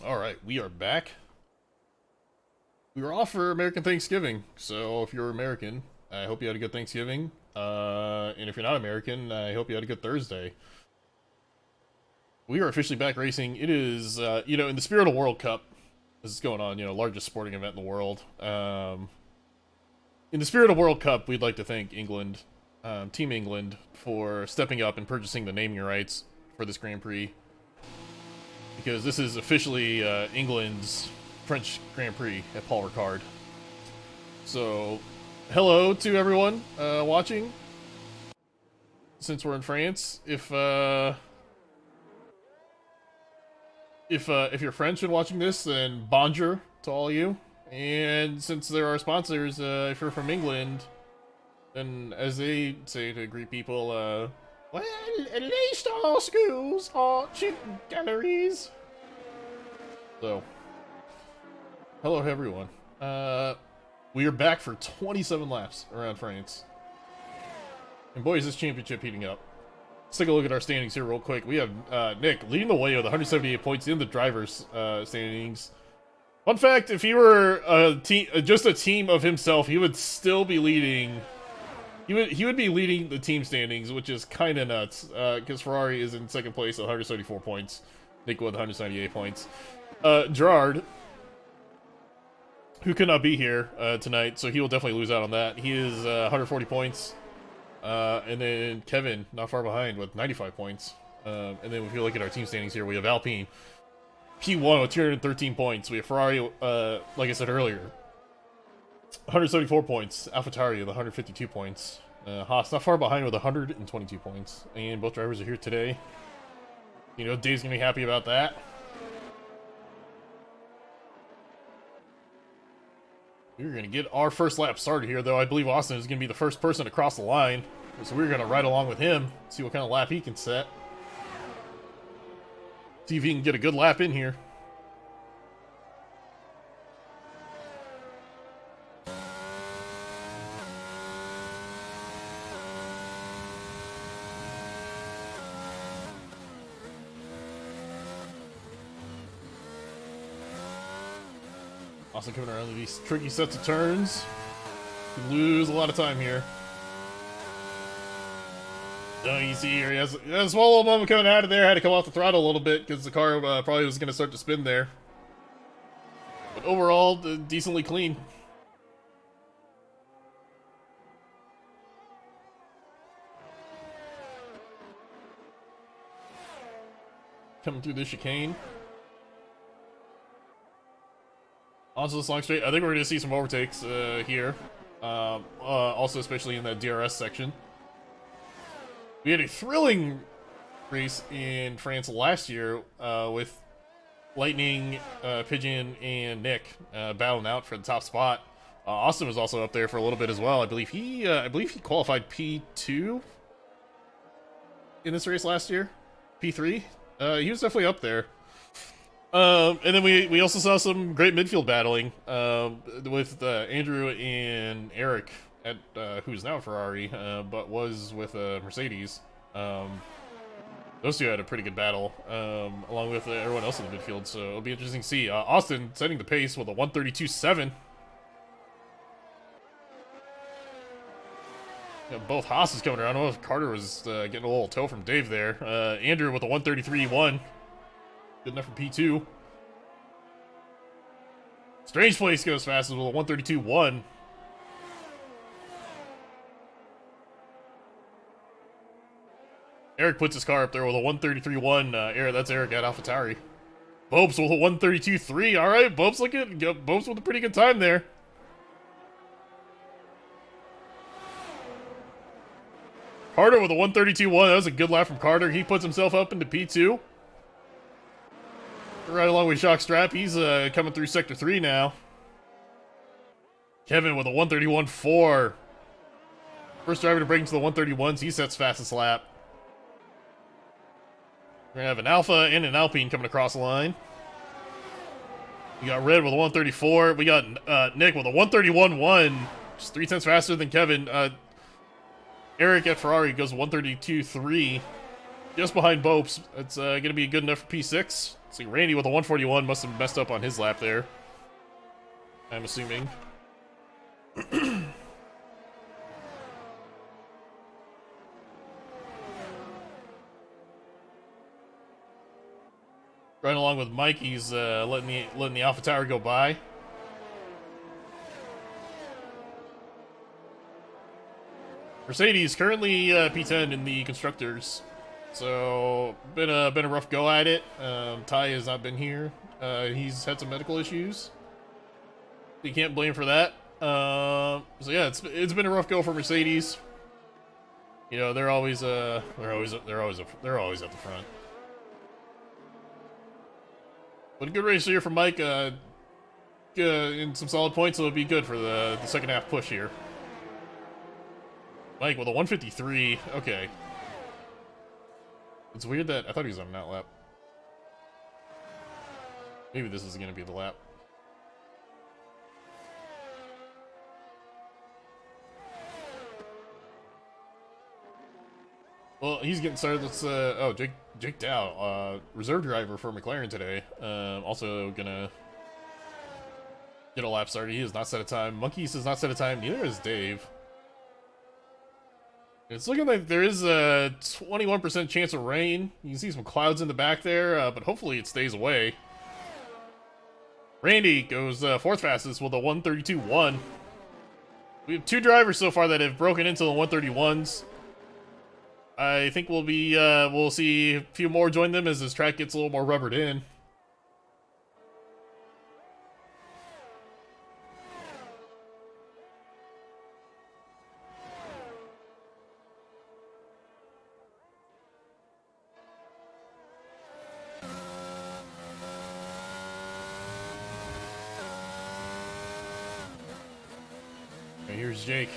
Alright, we are back. We were off for American Thanksgiving, so if you're American, I hope you had a good Thanksgiving. And if you're not American, I hope you had a good Thursday. We are officially back racing. It is, in the spirit of World Cup, this is going on, largest sporting event in the world. In the spirit of World Cup, we'd like to thank England, Team England, for stepping up and purchasing the naming rights for this Grand Prix. Because this is officially England's French Grand Prix at Paul Ricard. So, hello to everyone watching. Since we're in France, if you're French and watching this, then bonjour to all of you. And since there are sponsors, if you're from England, then as they say to greet people, well, at least our schools are shooting galleries. So, hello everyone. We are back for 27 laps around France. And boy, is this championship heating up. Let's take a look at our standings here real quick. We have Nick leading the way with 178 points in the driver's standings. Fun fact, if he were just a team of himself, he would still be leading. He would be leading the team standings, which is kind of nuts, because Ferrari is in second place at 174 points. Nick with 178 points. Gerard, who could not be here tonight, so he will definitely lose out on that. He is 140 points. And then Kevin, not far behind, with 95 points. And then if you look at our team standings here, we have Alpine, P1 with 213 points. We have Ferrari, like I said earlier, 174 points. AlphaTauri with 152 points. Haas not far behind with 122 points. And both drivers are here today. Dave's gonna be happy about that. We're gonna get our first lap started here, though. I believe Austin is gonna be the first person to cross the line. So we're gonna ride along with him, see what kind of lap he can set. See if he can get a good lap in here. Austin coming around these tricky sets of turns. You lose a lot of time here. Oh, you see here, he has a small little moment coming out of there. Had to come off the throttle a little bit because the car probably was going to start to spin there. But overall, decently clean. Coming through this chicane. Onto this long straight. I think we're going to see some overtakes here. Also, especially in that DRS section. We had a thrilling race in France last year with Lightning, Pigeon, and Nick battling out for the top spot. Austin was also up there for a little bit as well. I believe he qualified P2 in this race last year. P3. He was definitely up there. And then we also saw some great midfield battling with Andrew and Eric, who's now Ferrari, but was with Mercedes. Those two had a pretty good battle, along with everyone else in the midfield, so it'll be interesting to see. Austin setting the pace with a 132.7. Both Haas coming around. I don't know if Carter was getting a little toe from Dave there. Andrew with a 133.1. Good enough for P2. Strange Place goes fast with a 132.1. Eric puts his car up there with a 133.1. That's Eric at AlphaTauri. Bopes with a 132.3. All right, Bopes with a pretty good time there. Carter with a 132.1. That was a good lap from Carter. He puts himself up into P2. Right along with Jockstrap. He's coming through Sector 3 now. Kevin with a 131.4. First driver to break into the 131s. He sets fastest lap. We're going to have an Alpha and an Alpine coming across the line. We got Red with a 134. We got Nick with a 131.1. Just 3 tenths faster than Kevin. Eric at Ferrari goes 132.3. Just behind Bopes. It's going to be good enough for P6. See, Randy with a 141 must have messed up on his lap there. I'm assuming. Right along with Mike, he's letting the Alpha Tower go by. Mercedes currently P10 in the constructors, so been a rough go at it. Ty has not been here. He's had some medical issues. You can't blame for that. So yeah, it's been a rough go for Mercedes. You know, they're always at the front. But a good race here for Mike. In some solid points, so it'll be good for the second half push here. Mike with a 153. Okay. It's weird that I thought he was on an out lap. Maybe this is gonna be the lap. Well, he's getting started. Let's oh, Jake Dow, reserve driver for McLaren today. Also gonna get a lap started. He has not set a time. Monkeys has not set a time. Neither has Dave. It's looking like there is a 21% chance of rain. You can see some clouds in the back there, but hopefully it stays away. Randy goes fourth fastest with a 132.1. We have 2 drivers so far that have broken into the 131s. I think we'll see a few more join them as this track gets a little more rubbered in. Here's Jake.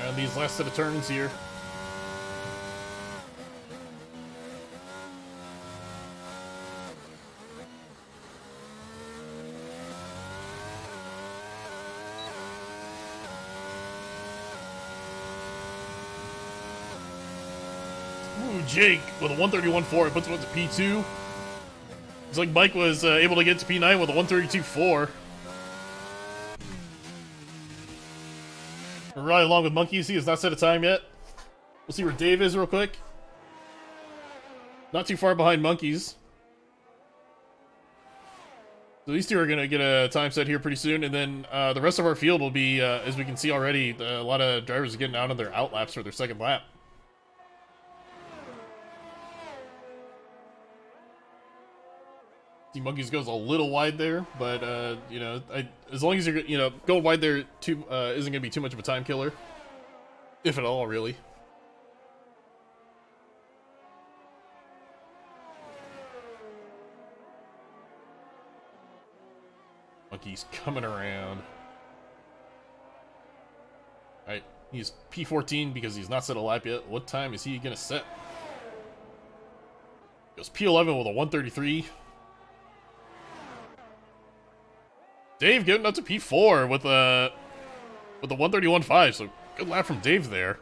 Around these last set of turns here. Ooh, Jake with a 131.4. It puts him up to P2. Looks like Mike was able to get to P9 with a 132.4. We're right along with Monkeys. He has not set a time yet. We'll see where Dave is real quick. Not too far behind Monkeys. So these two are going to get a time set here pretty soon. And then the rest of our field will be, as we can see already, a lot of drivers are getting out on their out laps for their second lap. See, Monkeys goes a little wide there, but you know, as long as you're going wide there, isn't going to be too much of a time killer, if at all, really. Monkeys coming around. All right, he's P14 because he's not set a lap yet. What time is he going to set? Goes P11 with a 133. Dave getting up to P4 with the 131.5, so good lap from Dave there.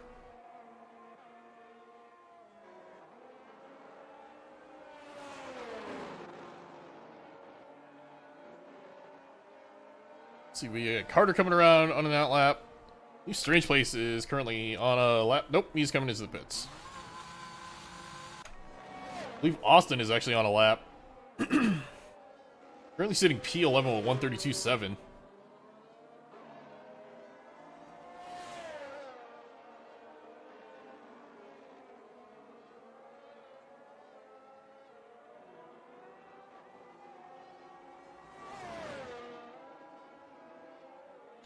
Let's see, we got Carter coming around on an out lap. New Strange Place is currently on a lap. Nope, he's coming into the pits. I believe Austin is actually on a lap. Currently sitting P11 with 132.7.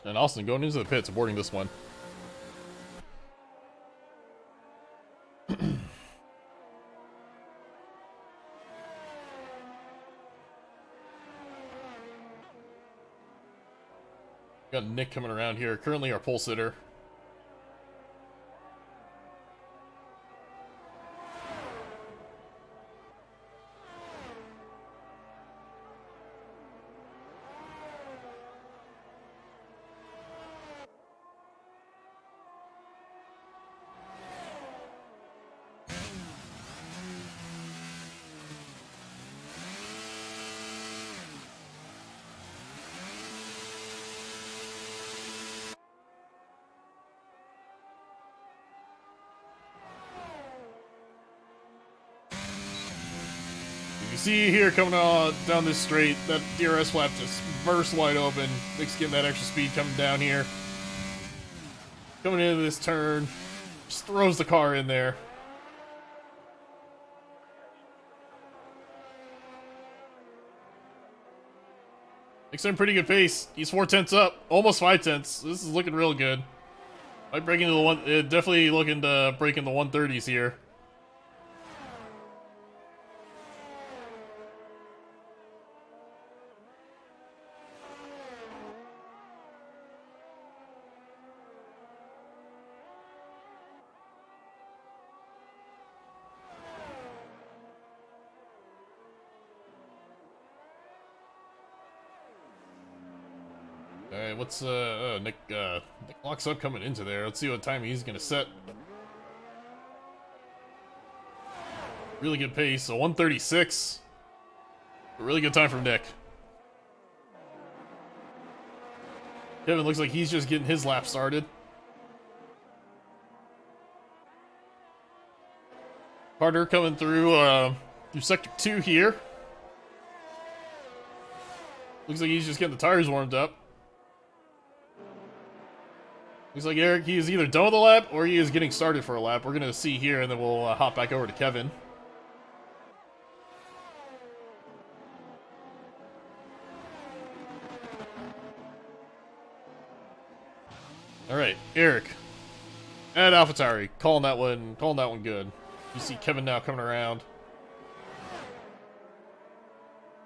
And Austin going into the pits, aboarding this one. Got Nick coming around here, currently our pole sitter. You see here coming on down this straight, that DRS flap just burst wide open. Nick's getting that extra speed coming down here. Coming into this turn, just throws the car in there. Nick's in pretty good pace. He's 4/10 up, almost 5/10. This is looking real good. Might break into the one. Definitely looking to break into 130s here. Alright, what's Nick locks up coming into there. Let's see what time he's gonna set. Really good pace, so 136. A really good time from Nick. Kevin looks like he's just getting his lap started. Carter coming through sector 2 here. Looks like he's just getting the tires warmed up. Looks like Eric, he is either done with a lap or he is getting started for a lap. We're going to see here, and then we'll hop back over to Kevin. All right, Eric at AlphaTauri, calling that one good. You see Kevin now coming around.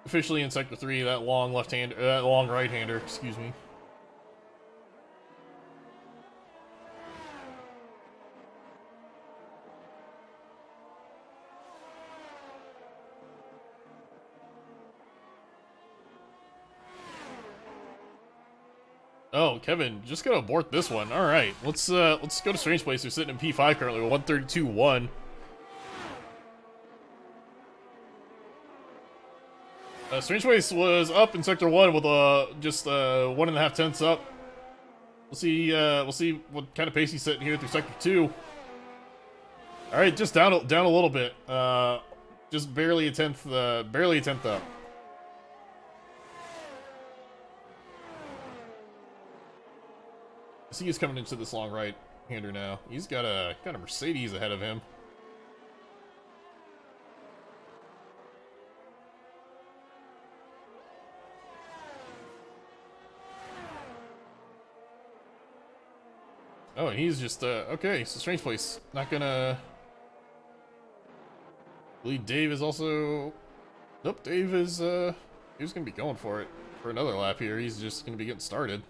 Officially in sector 3, that long right-hander, excuse me. Oh, Kevin, just gonna abort this one. All right, let's go to Strange Place. We're sitting in P5 currently with 132.1. Strange Place was up in sector 1 with just 1.5 tenths up. We'll see what kind of pace he's setting here through sector 2. All right, just down a little bit. Just barely a tenth up. I see he's coming into this long right-hander now. He's got a Mercedes ahead of him. Oh, and he's just okay. So Strange Place not gonna. I believe Dave is also. Nope, Dave is he's gonna be going for it for another lap here. He's just gonna be getting started.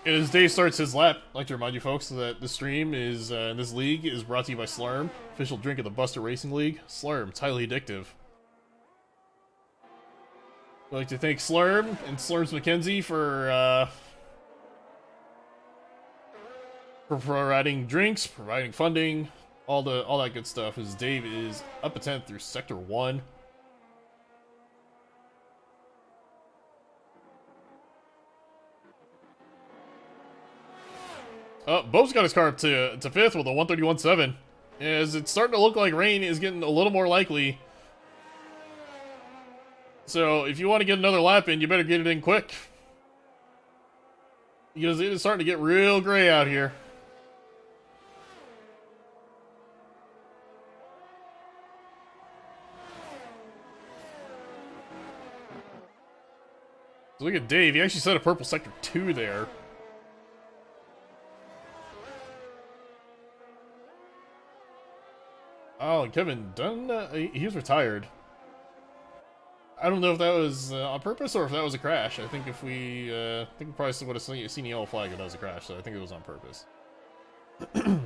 And as Dave starts his lap, I'd like to remind you folks that this stream is, this league is brought to you by Slurm, official drink of the Buster Racing League. Slurm, it's highly addictive. I'd like to thank Slurm and Slurm's McKenzie for providing drinks, providing funding, all that good stuff. As Dave is up a 10th through sector 1. Bo's got his car up to 5th with a 131.7. As it's starting to look like rain is getting a little more likely. So if you want to get another lap in, you better get it in quick. Because it is starting to get real gray out here. So look at Dave, he actually set a purple sector 2 there. Oh, and Kevin Dunn, he was retired. I don't know if that was on purpose or if that was a crash. I think if we, I think we probably would have seen the yellow flag if that was a crash, so I think it was on purpose. So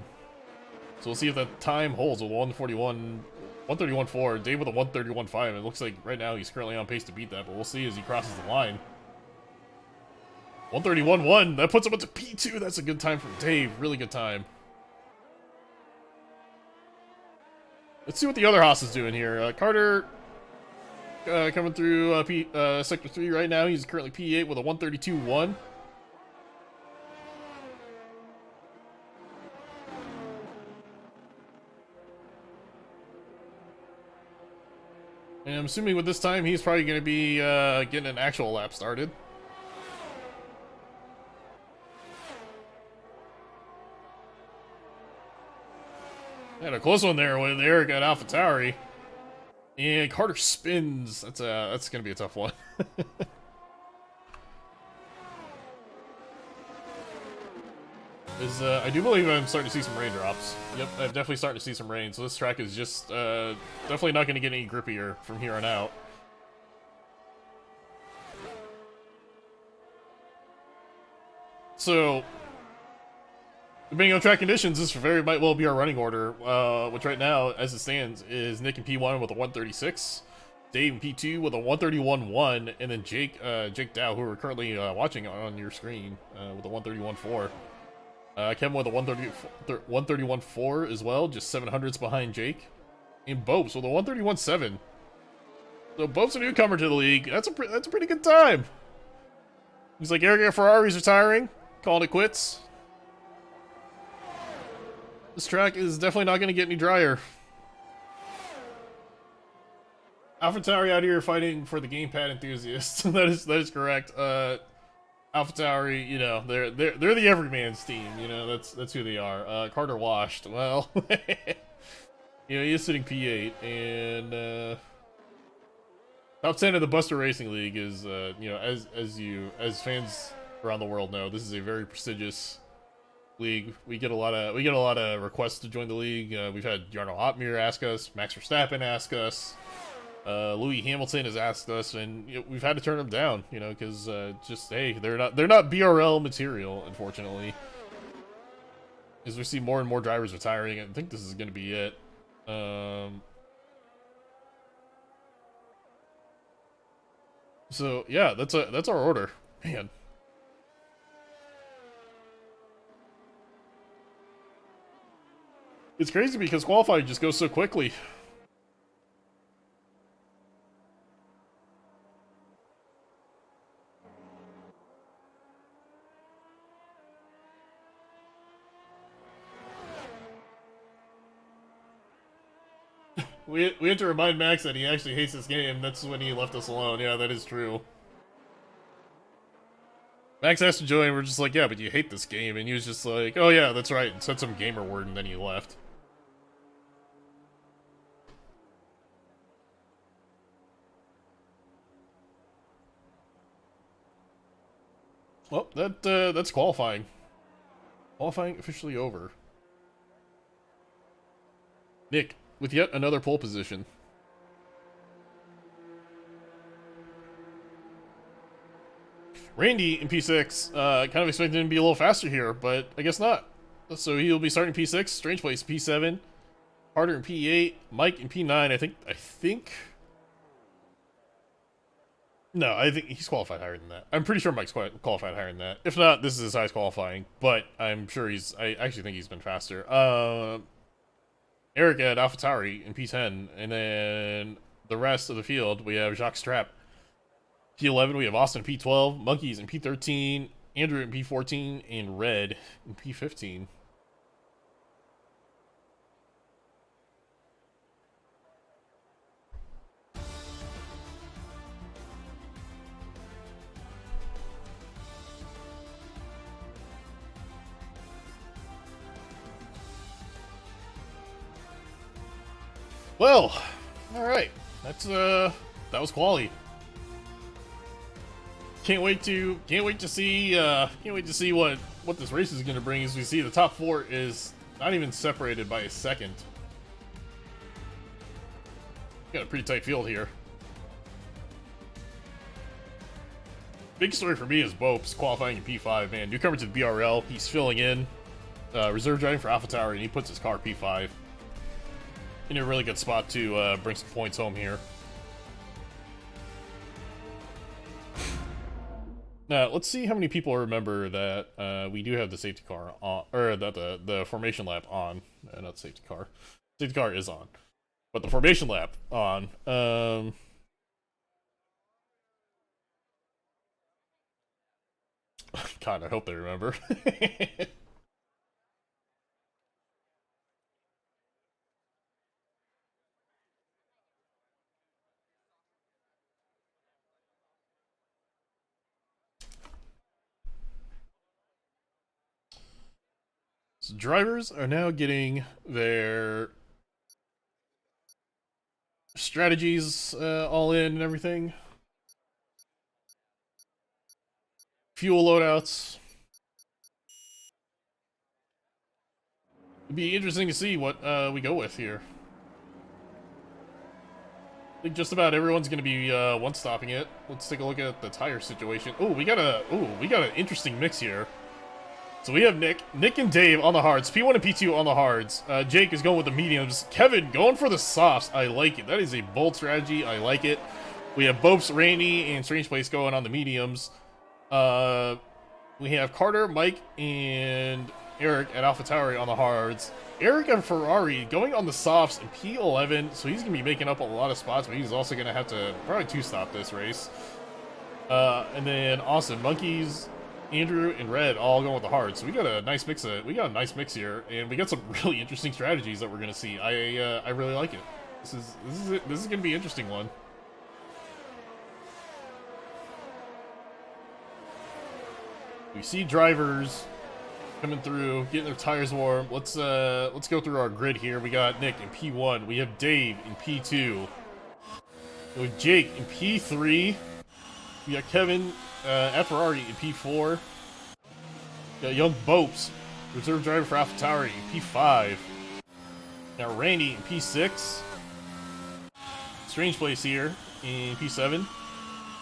we'll see if that time holds with 131.4. Dave with a 131.5. It looks like right now he's currently on pace to beat that, but we'll see as he crosses the line. 131.1, that puts him up to P2. That's a good time from Dave. Really good time. Let's see what the other Haas is doing here. Carter coming through sector 3 right now. He's currently P8 with a 132.1. And I'm assuming with this time, he's probably going to be getting an actual lap started. Had a close one there with Eric at AlphaTauri. And Carter spins. That's going to be a tough one. I do believe I'm starting to see some raindrops. Yep, I'm definitely starting to see some rain, so this track is just definitely not going to get any grippier from here on out. So, depending on track conditions, this very might well be our running order, which right now, as it stands, is Nick in P1 with a 136, Dave in P2 with a 131.1, and then Jake Dow, who we're currently watching on your screen, with a 131.4. Kevin with a 131.4 as well, just 700s behind Jake. And Bopes with a 131.7. So Bopes a newcomer to the league. That's a pretty good time. He's like, Eric Ferrari's retiring, calling it quits. This track is definitely not going to get any drier. AlphaTauri out here fighting for the gamepad enthusiasts. that is correct. AlphaTauri, you know, they're the everyman's team. You know, that's who they are. Carter washed. Well, you know, he is sitting P8, and top 10 of the Buster Racing League is, you know, as fans around the world know, this is a very prestigious league. We get a lot of requests to join the league. We've had Jarno Opmeer ask us, Max Verstappen ask us. Louis Hamilton has asked us, and you know, we've had to turn them down, you know, because just hey, they're not BRL material, unfortunately. As we see more and more drivers retiring, I think this is going to be it. So yeah, that's our order, man. It's crazy because qualifying just goes so quickly. We had to remind Max that he actually hates this game. That's when he left us alone. Yeah, that is true. Max asked to join, we're just like, yeah, but you hate this game. And he was just like, oh yeah, that's right, and said some gamer word, and then he left. Well, that's qualifying. Qualifying officially over. Nick, with yet another pole position. Randy in P6, kind of expected him to be a little faster here, but I guess not. So he'll be starting P6, Strange Place P7, Carter in P8, Mike in P9, I think... No, I think he's qualified higher than that. I'm pretty sure Mike's qualified higher than that. If not, this is his highest qualifying, but I'm sure I actually think he's been faster. Eric at AlphaTauri in P10, and then the rest of the field, we have Jacques Strapp P11, we have Austin P12, Monkeys in P13, Andrew in P14, and Red in P15. Well, all right. That was Quali. Can't wait to see what this race is going to bring. As we see, the top 4 is not even separated by a second. Got a pretty tight field here. Big story for me is Bopes qualifying in P5. Man, newcomer to the BRL. He's filling in, reserve driving for AlphaTauri, and he puts his car P5 in a really good spot to bring some points home here. Now, let's see how many people remember that we do have the safety car on, or that the formation lap on. Not safety car. Safety car is on, but the formation lap on. God, I hope they remember. So drivers are now getting their strategies all in and everything. Fuel loadouts. It'd be interesting to see what we go with here. I think just about everyone's going to be one-stopping it. Let's take a look at the tire situation. Oh, we got an interesting mix here. So we have Nick and Dave on the hards, P1 and P2 on the hards. Jake is going with the mediums. Kevin going for the softs. I like it. That is a bold strategy. I like it. We have Bopes, Randy, and Strange Place going on the mediums. We have Carter, Mike, and Eric at AlphaTauri on the hards. Eric and Ferrari going on the softs in P11, so he's going to be making up a lot of spots, but he's also going to have to probably two-stop this race. And then Austin, Monkeys, Andrew, and Red all going with the hards. So we got a nice mix here, and we got some really interesting strategies that we're going to see. I really like it. This is going to be an interesting one. We see drivers coming through, getting their tires warm. Let's go through our grid here. We got Nick in P1. We have Dave in P2. We have Jake in P3. We got Kevin at Ferrari in P4. We got Young Bopes, reserve driver for AlphaTauri in P5. Now Randy in P6. Strange Place here in P7.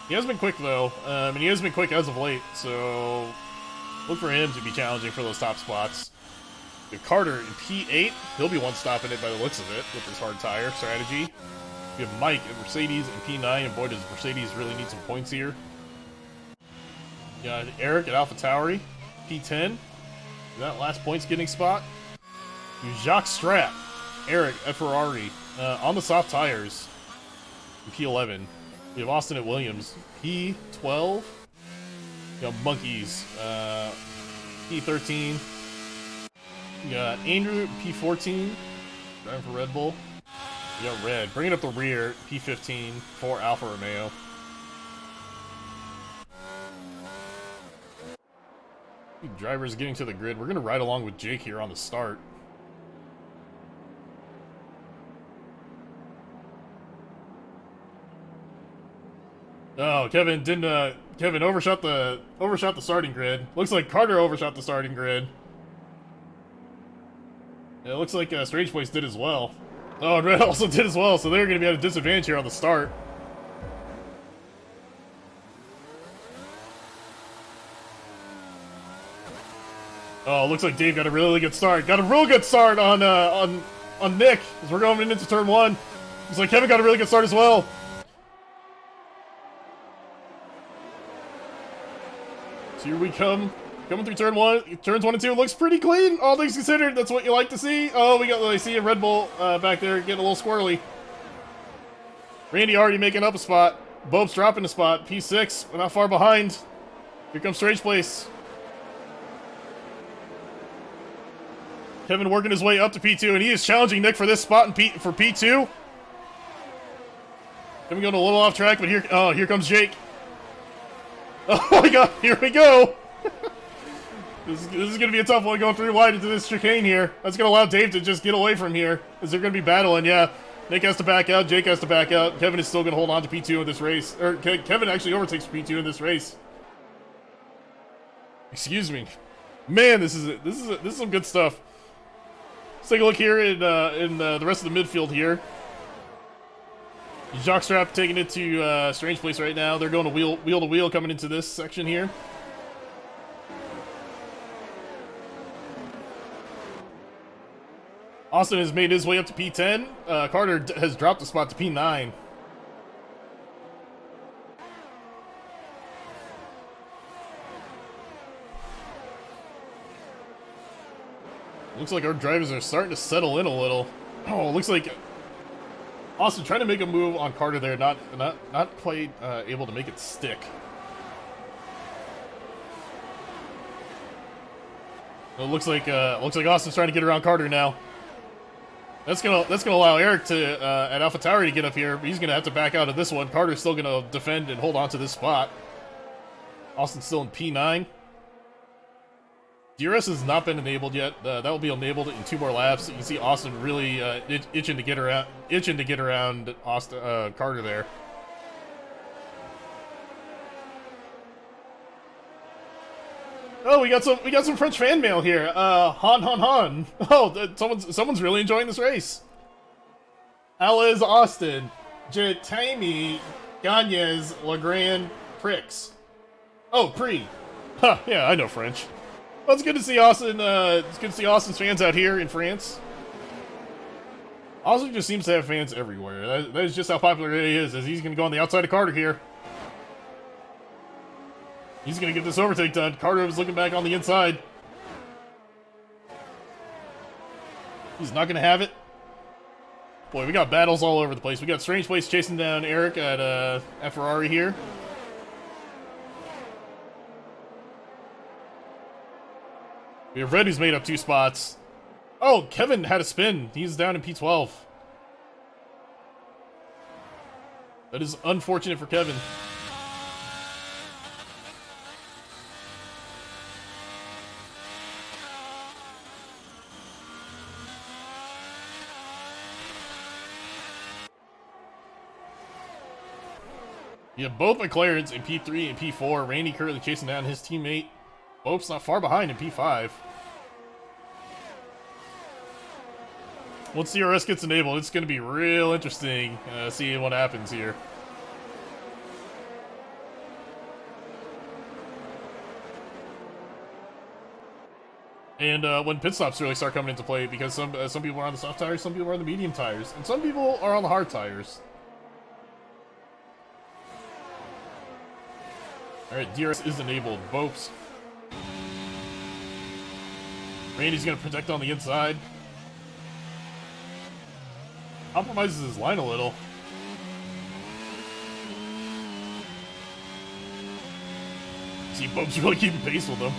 He has been quick though, and he has been quick as of late, so look for him to be challenging for those top spots. We have Carter in P8. He'll be one-stopping it by the looks of it with his hard tire strategy. We have Mike and Mercedes in P9, and boy does Mercedes really need some points here. We got Eric at AlphaTauri, P10. That last points getting spot. We have Jacques Strat, Eric at Ferrari, on the soft tires in P11. We have Austin at Williams, P12. We got Monkeys, P13. We got Andrew, P14, driving for Red Bull. We got Red, bringing up the rear, P15 for Alfa Romeo. Drivers getting to the grid. We're going to ride along with Jake here on the start. Oh, Kevin didn't. Kevin overshot the starting grid. Looks like Carter overshot the starting grid. It looks like Strange Place did as well. Oh, and Red also did as well, so they're going to be at a disadvantage here on the start. Oh, looks like Dave got a really good start. Got a real good start on Nick as we're going into turn one. Looks like Kevin got a really good start as well. So here we come, coming through turn one. Turns 1 and 2 looks pretty clean, all things considered. That's what you like to see. Oh, I see a Red Bull back there getting a little squirrely. Randy already making up a spot. Bopes dropping a spot. P6, we're not far behind. Here comes Strange Place. Kevin working his way up to P2, and he is challenging Nick for this spot for P2. Kevin going a little off track, but here comes Jake. Oh my god, here we go! This is going to be a tough one going through wide into this chicane here. That's going to allow Dave to just get away from here, as they're going to be battling, yeah. Nick has to back out, Jake has to back out. Kevin is still going to hold on to P2 in this race. Or, Kevin actually overtakes P2 in this race. Excuse me. Man, this is some good stuff. Let's take a look here in the rest of the midfield here. Jacques Strap taking it to Strange Place right now. They're going to wheel to wheel coming into this section here. Austin has made his way up to P10. Carter has dropped a spot to P9. Looks like our drivers are starting to settle in a little. Oh, looks like Austin trying to make a move on Carter there, not quite able to make it stick. It looks like Austin's trying to get around Carter now. That's gonna allow Eric to at AlphaTauri to get up here. He's gonna have to back out of this one. Carter's still gonna defend and hold on to this spot. Austin's still in P9. DRS has not been enabled yet. That will be enabled in 2 more laps. You can see Austin really itching to get around Austin Carter there. Oh, we got some French fan mail here. Han. Oh, someone's really enjoying this race. Alice Austin, Jatami Gagnes Legrand Prix. Oh, Prix. Huh, yeah, I know French. Well, it's good to see Austin. It's good to see Austin's fans out here in France. Austin just seems to have fans everywhere. That is just how popular he is. As he's going to go on the outside of Carter here. He's going to get this overtake done. Carter was looking back on the inside. He's not going to have it. Boy, we got battles all over the place. We got Strange Place chasing down Eric at Ferrari here. We have Red, who's made up 2 spots. Oh, Kevin had a spin. He's down in P12. That is unfortunate for Kevin. You have both McLarens in P3 and P4. Randy currently chasing down his teammate. Bope's not far behind in P5. Once DRS gets enabled, it's going to be real interesting seeing what happens here. And when pit stops really start coming into play, because some people are on the soft tires, some people are on the medium tires, and some people are on the hard tires. Alright, DRS is enabled. Bopes. Randy's going to protect on the inside. Compromises his line a little. See, Bopes really keeping pace with him.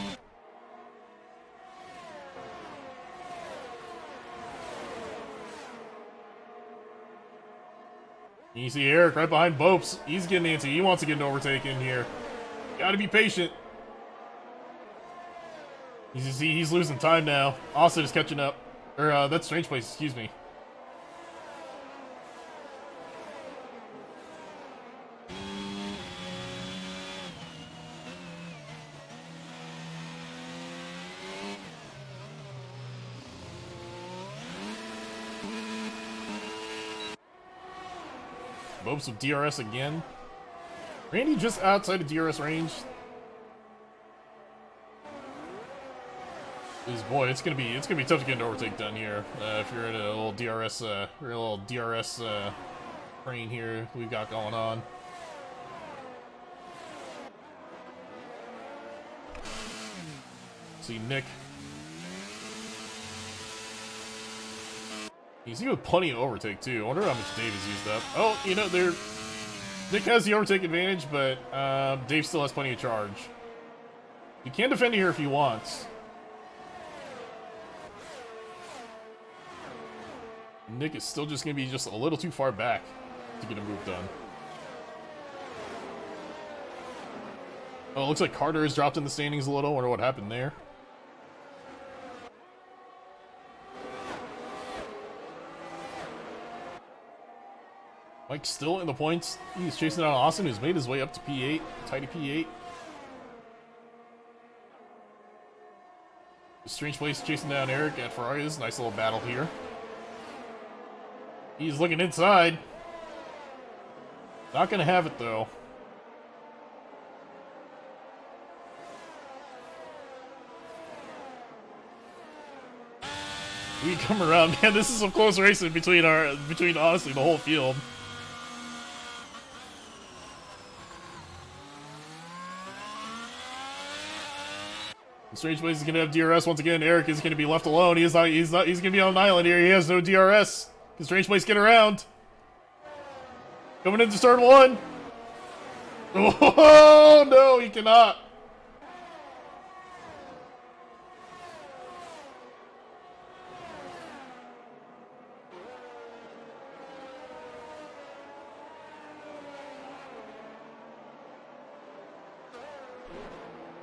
You see Eric right behind Bopes. He's getting antsy. He wants to get an overtake in here. Gotta be patient. You see, he's losing time now. Austin is catching up. Or, that's Strange Place, excuse me. Bopes with DRS again. Randy just outside of DRS range. Boy, it's gonna be tough to get an overtake done here if you're in a little DRS train here we've got going on. See Nick. He's with plenty of overtake too. I wonder how much Dave has used up. Oh, you know, Nick has the overtake advantage, but Dave still has plenty of charge. He can defend here if he wants. Nick is still just going to be just a little too far back to get a move done. Oh, it looks like Carter has dropped in the standings a little. Wonder what happened there. Mike's still in the points. He's chasing down Austin, who's made his way up to P8. Tidy P8. Strange Place chasing down Eric at Ferrari. This is a nice little battle here. He's looking inside. Not gonna have it though. We come around, man. This is some close racing between honestly the whole field. Strange Place is gonna have DRS once again. Eric is gonna be left alone. He's gonna be on an island here. He has no DRS. Can Strange Place get around? Coming into start 1. Oh no, he cannot.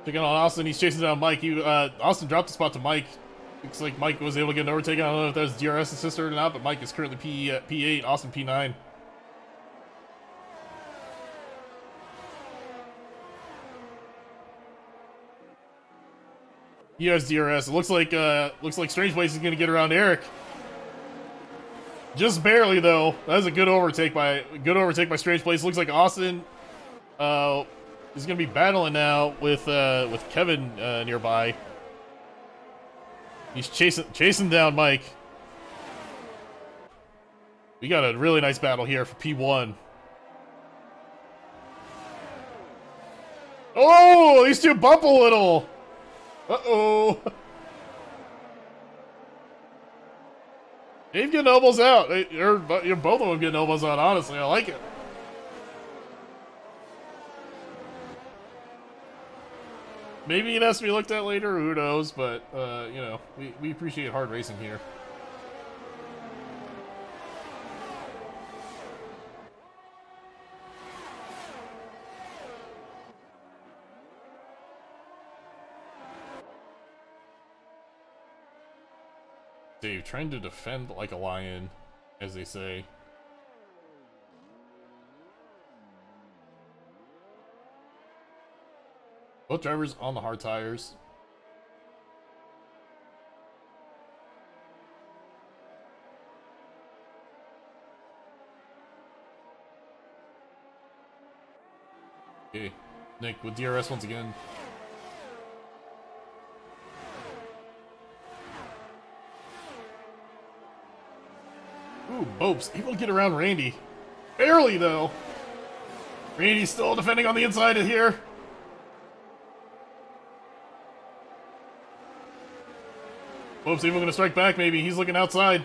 Checking on Austin, he's chasing down Mike. Austin dropped the spot to Mike. Looks like Mike was able to get an overtake. I don't know if that was DRS assisted or not, but Mike is currently P8, Austin P9. He has DRS. It looks like Strange Place is gonna get around Eric. Just barely though. That was a good overtake by Strange Place. Looks like Austin is gonna be battling now with Kevin nearby. He's chasing down Mike. We got a really nice battle here for P1. Oh, these two bump a little. Uh-oh. Dave getting elbows out. You're both of them getting elbows out, honestly. I like it. Maybe it has to be looked at later, who knows, but, you know, we appreciate hard racing here. Dave, trying to defend like a lion, as they say. Both drivers on the hard tires. Okay, Nick with DRS once again. Ooh, Bopes able to get around Randy. Barely, though. Randy's still defending on the inside of here. Bopes even gonna strike back, maybe. He's looking outside.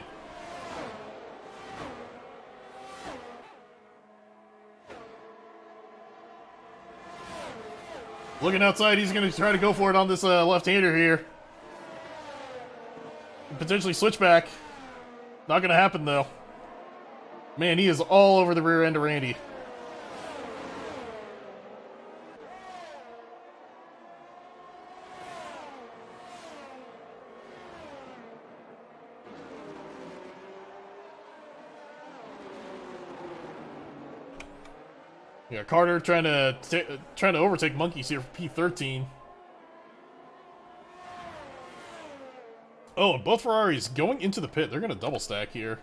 Looking outside, he's gonna try to go for it on this left-hander here. Potentially switch back. Not gonna happen though. Man, he is all over the rear end of Randy. Yeah, Carter trying to overtake Monkeys here for P13. Oh, and both Ferraris going into the pit. They're going to double stack here.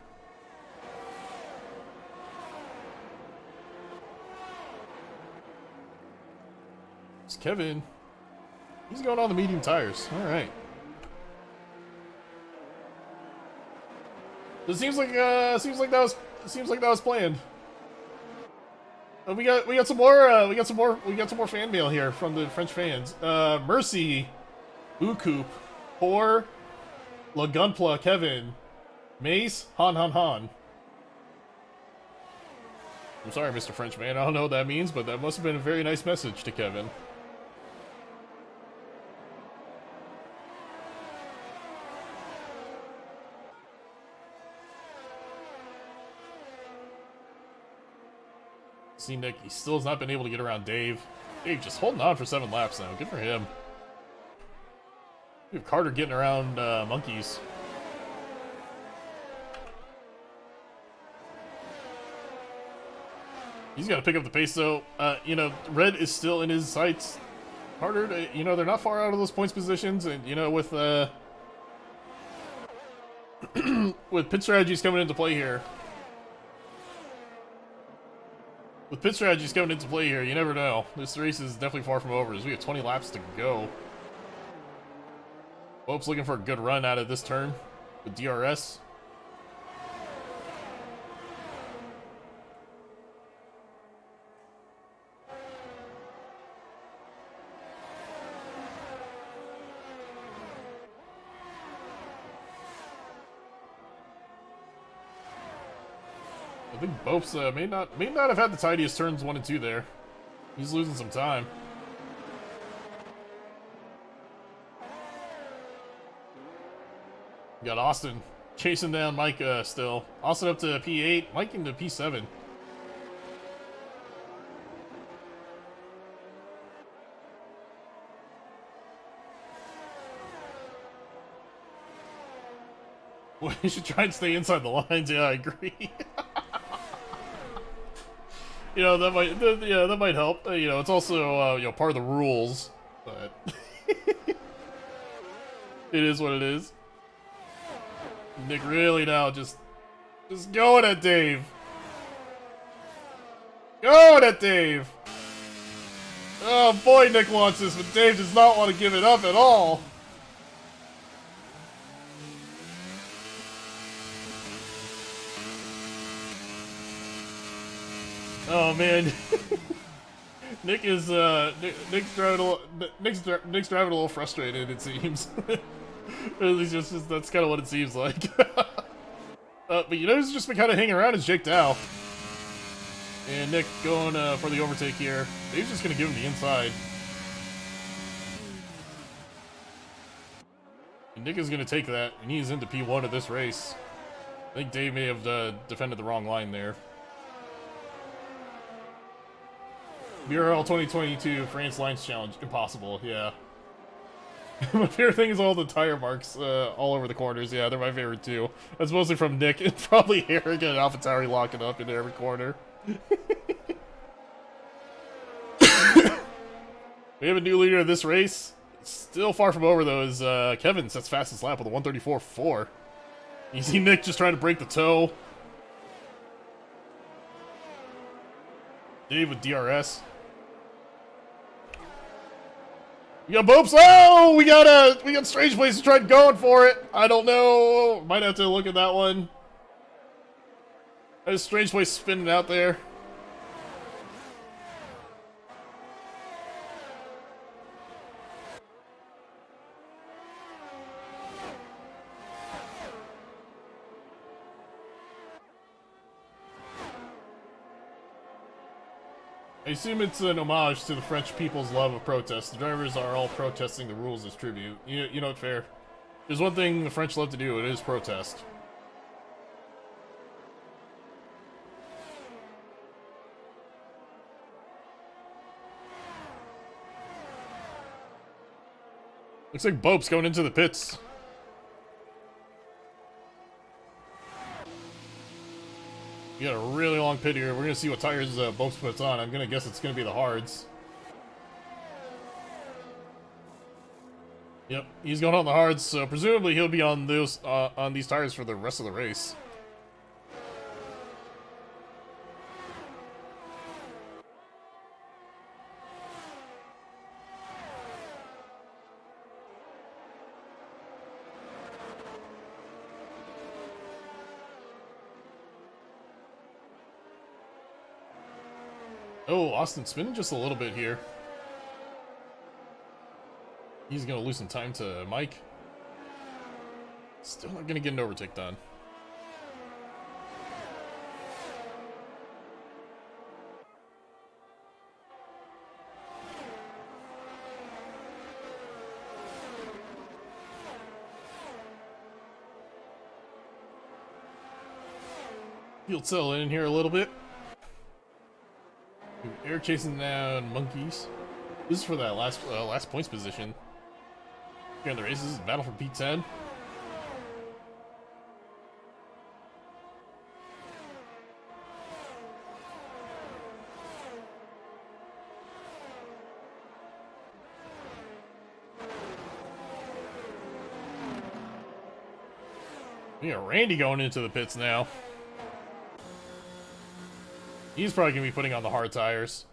It's Kevin. He's going on the medium tires. All right. It seems like that was planned. We got some more fan mail here from the French fans. Mercy, Ukup, Poor, La Gunpla, Kevin, Mace, Han. I'm sorry, Mr. Frenchman. I don't know what that means, but that must have been a very nice message to Kevin. See, Nick, he still has not been able to get around Dave. Dave just holding on for 7 laps now. Good for him. We have Carter getting around Monkeys. He's got to pick up the pace, though. You know, Red is still in his sights. Carter, you know, they're not far out of those points positions, and, you know, with with pit strategies coming into play here. With pit strategies coming into play here, you never know. This race is definitely far from over, as we have 20 laps to go. Pope's looking for a good run out of this turn with DRS. I think Bopes may not have had the tidiest turns 1 and 2 there. He's losing some time. We got Austin chasing down Mike still. Austin up to P8, Mike into P7. We should try and stay inside the lines. Yeah, I agree. You know, that might help. You know, it's also you know, part of the rules, but it is what it is. Nick really now just going at Dave. Going at Dave. Oh boy, Nick wants this, but Dave does not want to give it up at all. Oh man, Nick's driving a little frustrated. It seems. It's just that's kind of what it seems like. But you know who's just been kind of hanging around is Jake Dow. And Nick going for the overtake here. Dave's just gonna give him the inside. And Nick is gonna take that, and he's into P1 of this race. I think Dave may have defended the wrong line there. BRL 2022 France Lines Challenge. Impossible, yeah. My favorite thing is all the tire marks all over the corners. Yeah, they're my favorite too. That's mostly from Nick and probably Harrigan and AlphaTauri locking up in every corner. We have a new leader of this race. Still far from over though is Kevin sets fastest lap with a 134.4. You see Nick just trying to break the toe. Dave with DRS. We got Bopes. Oh, we got Strange Places tried going for it. I don't know. Might have to look at that one. There's Strange Place spinning out there. I assume it's an homage to the French people's love of protest. The drivers are all protesting the rules as tribute. You know what, fair. There's one thing the French love to do, it is protest. Looks like Bope's going into the pits. We got a really long pit here. We're gonna see what tires Bopes puts on. I'm gonna guess it's gonna be the hards. Yep, he's going on the hards, so presumably he'll be on those on these tires for the rest of the race. Oh, Austin spinning just a little bit here. He's gonna lose some time to Mike. Still not gonna get an overtake done. He'll settle in here a little bit. Air chasing down monkeys. This is for that last points position. Here in the races, this is battle for P10. We got Randy going into the pits now. He's probably going to be putting on the hard tires.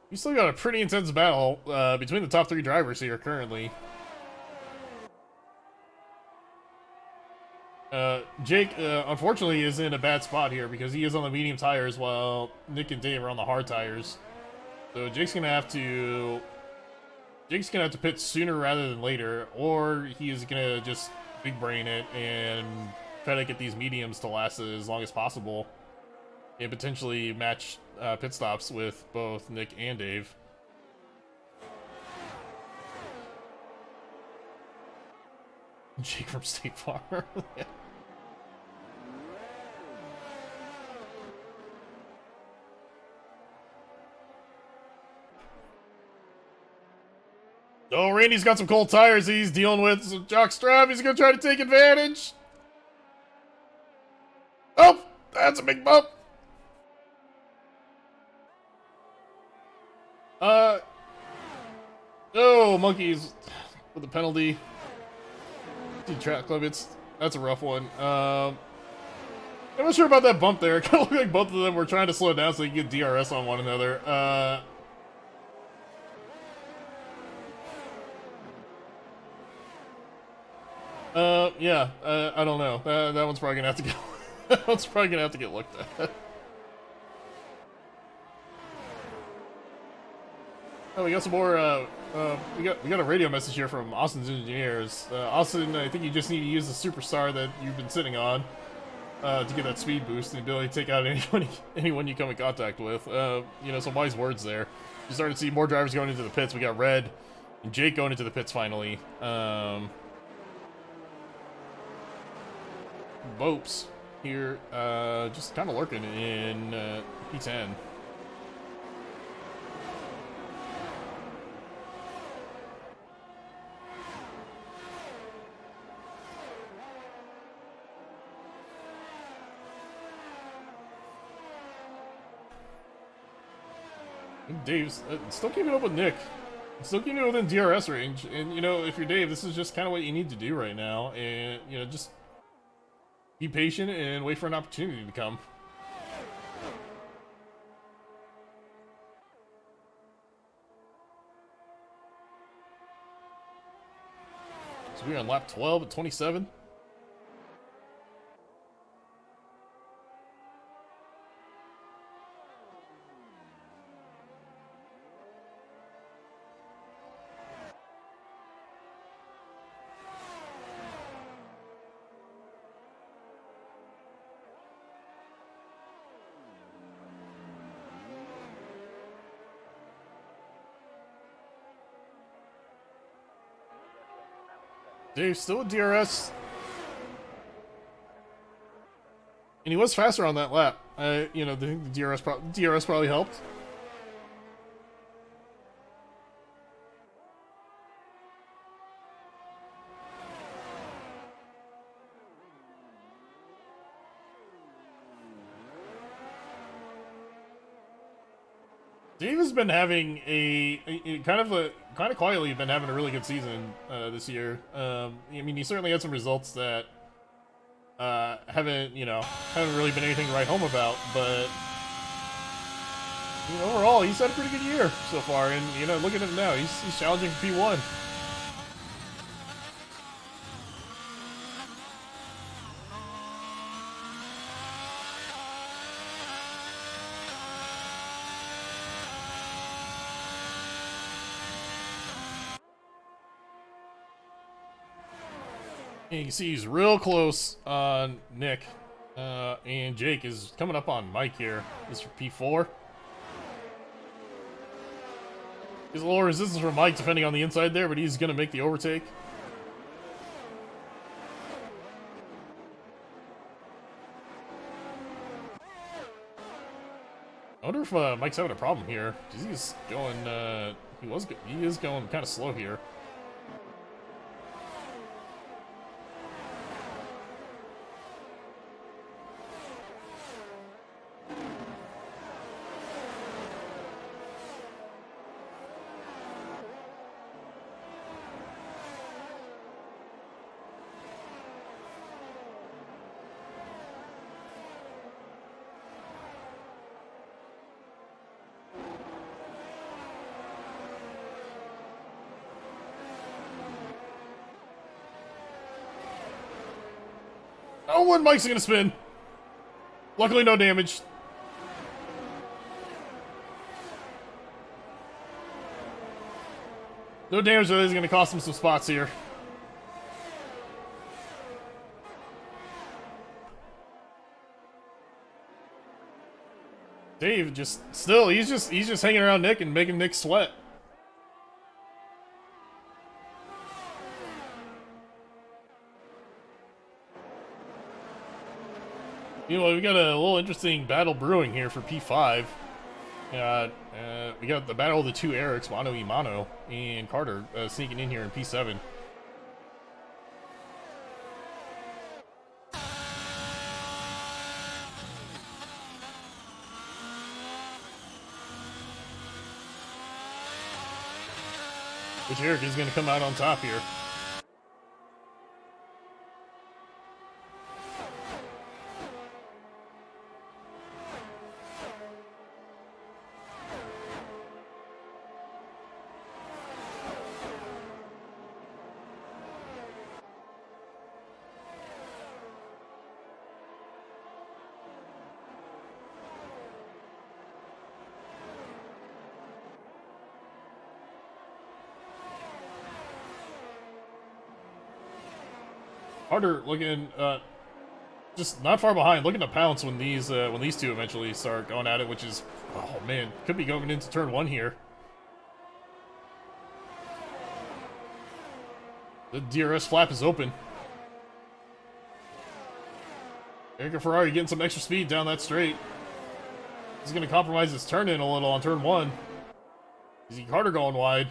We still got a pretty intense battle between the top three drivers here currently. Jake, unfortunately, is in a bad spot here because he is on the medium tires while Nick and Dave are on the hard tires. So Jake's gonna have to pit sooner rather than later, or he is gonna just big brain it and try to get these mediums to last as long as possible. And potentially match pit stops with both Nick and Dave. Jake from State Farm. Oh, Randy's got some cold tires he's dealing with. So jockstrap, he's gonna try to take advantage. Oh, that's a big bump. Oh, monkeys with the penalty. Track club, that's a rough one. I'm not sure about that bump there. It kind of looked like both of them were trying to slow down so they could get DRS on one another. Yeah, I don't know. That one's probably gonna have to get. That one's probably gonna have to get looked at. Oh, we got some more. We got a radio message here from Austin's engineers. Austin, I think you just need to use the superstar that you've been sitting on to get that speed boost and the ability to take out anyone you come in contact with. You know, some wise words there. You started to see more drivers going into the pits. We got Red and Jake going into the pits finally. Bopes here, just kind of lurking in P10. Dave's still keeping up with Nick. Still keeping it within DRS range. And, you know, if you're Dave, this is just kind of what you need to do right now. And, you know, just be patient and wait for an opportunity to come. So we're on lap 12 at 27. Dave still with DRS. And he was faster on that lap. You know, the DRS probably helped. Dave has been having a kind of quietly been having a really good season this year. I mean, he certainly had some results that haven't really been anything to write home about, but you know, overall he's had a pretty good year so far. And you know, look at him now; he's challenging for P1. And you can see he's real close on Nick, and Jake is coming up on Mike here. This is for P4. There's a little resistance from Mike defending on the inside there, but he's going to make the overtake. I wonder if Mike's having a problem here. He's going, he is going kind of slow here. Oh, and Mike's gonna spin. Luckily, no damage. No damage, though, is gonna cost him some spots here. Dave he's just hanging around Nick and making Nick sweat. You know, we got a little interesting battle brewing here for P5. We got the battle of the two Erics, mano y mano, and Carter sneaking in here in P7. which Eric is going to come out on top here. Carter looking just not far behind, looking to pounce when these two eventually start going at it, which is, oh man, could be going into turn 1 here. The DRS flap is open. Eric and Ferrari getting some extra speed down that straight. He's going to compromise his turn in a little on turn 1. You see Carter going wide.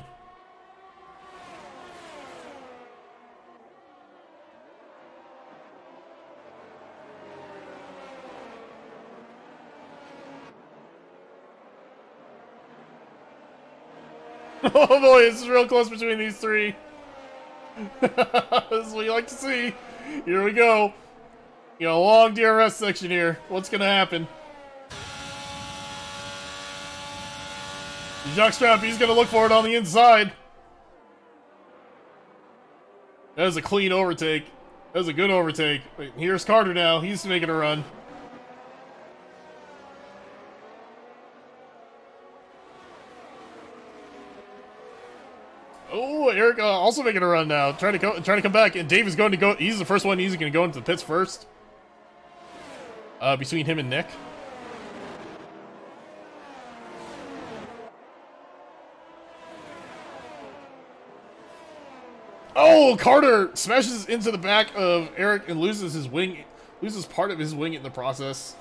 Oh boy, this is real close between these three. This is what you like to see. Here we go. You got a long DRS section here. What's gonna happen? Jockstrap, he's gonna look for it on the inside. That is a clean overtake. That was a good overtake. Wait, here's Carter now. He's making a run. Oh, Eric also making a run now, trying to come back, and Dave is going to go. He's the first one. He's going to go into the pits first. Between him and Nick. Oh, Carter smashes into the back of Eric and loses his wing, loses part of his wing in the process.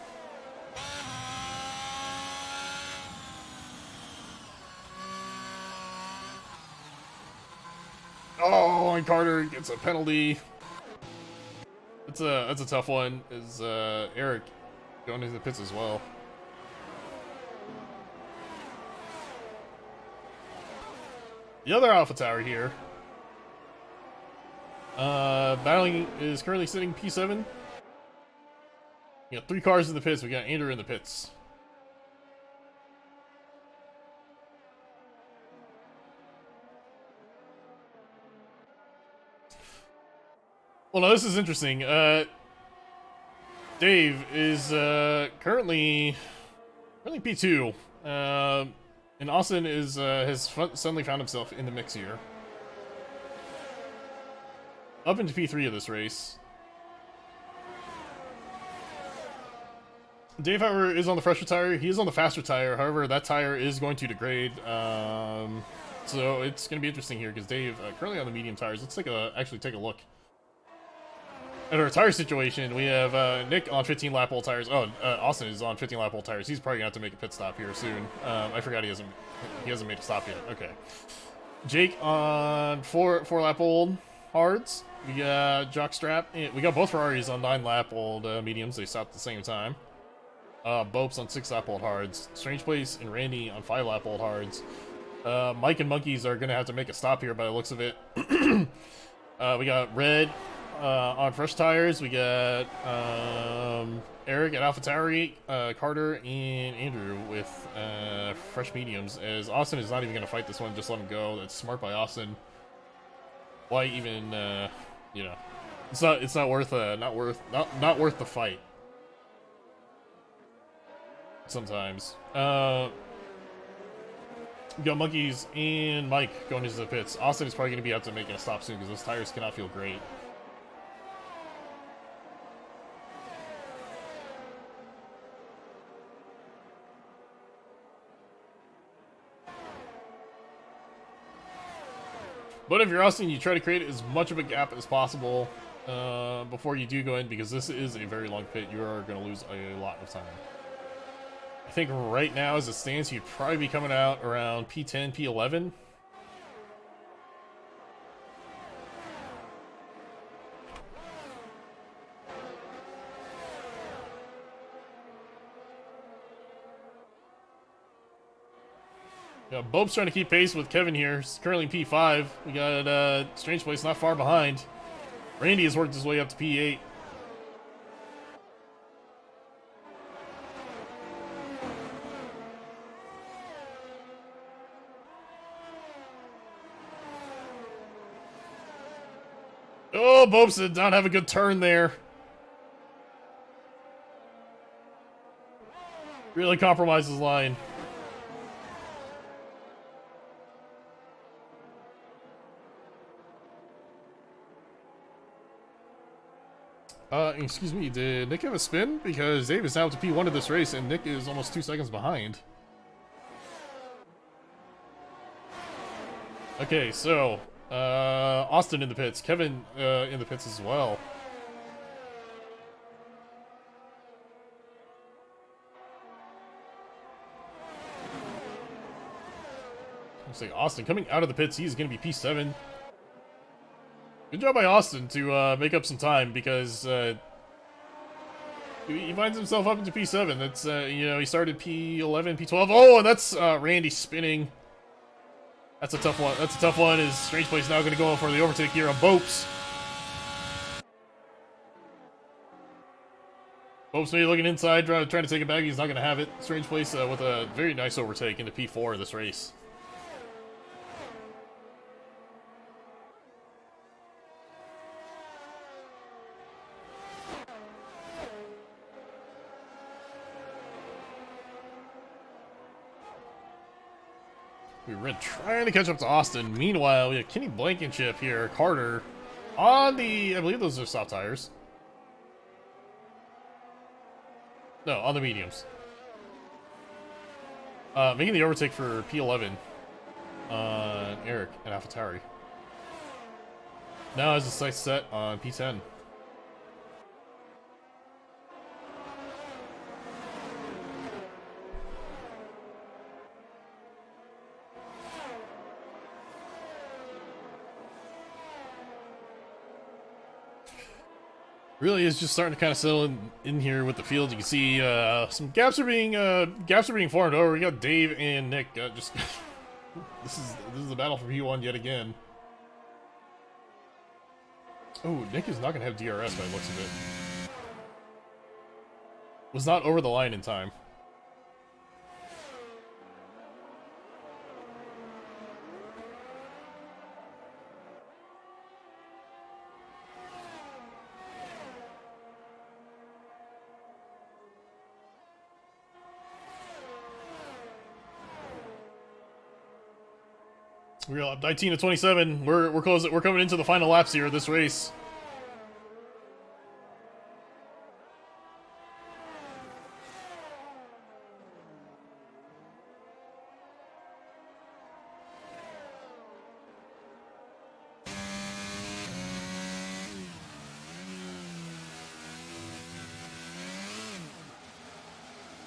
Oh, and Carter gets a penalty. That's a tough one. Is Eric going into the pits as well? The other Alpha Tower here. Battling is currently sitting P7. We got 3 cars in the pits. We got Andrew in the pits. Well, no, this is interesting. Dave is currently P2, and Austin is has suddenly found himself in the mix here, up into P3 of this race. Dave, however, is on the fresher tire. He is on the faster tire. However, that tire is going to degrade. So it's going to be interesting here because Dave currently on the medium tires. Let's actually take a look at our tire situation. We have Nick on 15 lap old tires. Oh, Austin is on 15 lap old tires. He's probably gonna have to make a pit stop here soon. I forgot he hasn't made a stop yet. Okay. Jake on 4 lap old hards. We got Jockstrap. We got both Ferraris on 9 lap old mediums. They stopped at the same time. Bopes on 6 lap old hards. Strange Place and Randy on 5 lap old hards. Mike and Monkeys are gonna have to make a stop here by the looks of it. We got Red on fresh tires. We got Eric at AlphaTauri, Carter, and Andrew with fresh mediums. As Austin is not even going to fight this one, just let him go. That's smart by Austin. Why even? You know, it's not worth not worth the fight. Sometimes. We got Monkeys and Mike going into the pits. Austin is probably going to be out to making a stop soon because those tires cannot feel great. But if you're Austin, you try to create as much of a gap as possible before you do go in, because this is a very long pit. You are going to lose a lot of time. I think right now, as it stands, you'd probably be coming out around P10, P11. Yeah, Bope's trying to keep pace with Kevin here. He's currently P5. We got Strange Place not far behind. Randy has worked his way up to P8. Oh, Bope did not have a good turn there. Really compromised his line. Excuse me, did Nick have a spin? Because Dave is now up to P1 of this race, and Nick is almost 2 seconds behind. Okay, so, Austin in the pits, Kevin, in the pits as well. Looks like Austin coming out of the pits, he's gonna be P7. Good job by Austin to make up some time, because he finds himself up into P7. That's you know, he started P11, P12. Oh, and that's Randy spinning. That's a tough one. That's a tough one. Is Strange Place now going to go for the overtake here on Bope's? Bope's maybe looking inside, trying to take it back. He's not going to have it. Strange Place with a very nice overtake into P4 of this race. We were trying to catch up to Austin. Meanwhile, we have Kenny Blankenship here, Carter, on the, I believe those are soft tires. No, on the mediums. Making the overtake for P11 on Eric and AlphaTauri. Now has the sights set on P10. Really is just starting to kind of settle in here with the field. You can see some gaps are being formed. Oh, we got Dave and Nick. Just this is a battle for P1 yet again. Oh, Nick is not going to have DRS by the looks of it. Was not over the line in time. We're up 19 to 27. We're close. We're coming into the final laps here of this race.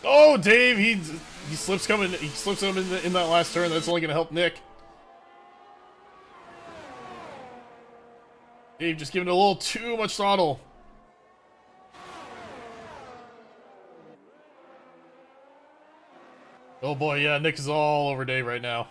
Oh, Dave! He slips coming. He slips him in that last turn. That's only going to help Nick. Dave just giving it a little too much throttle. Oh boy, yeah, Nick is all over Dave right now.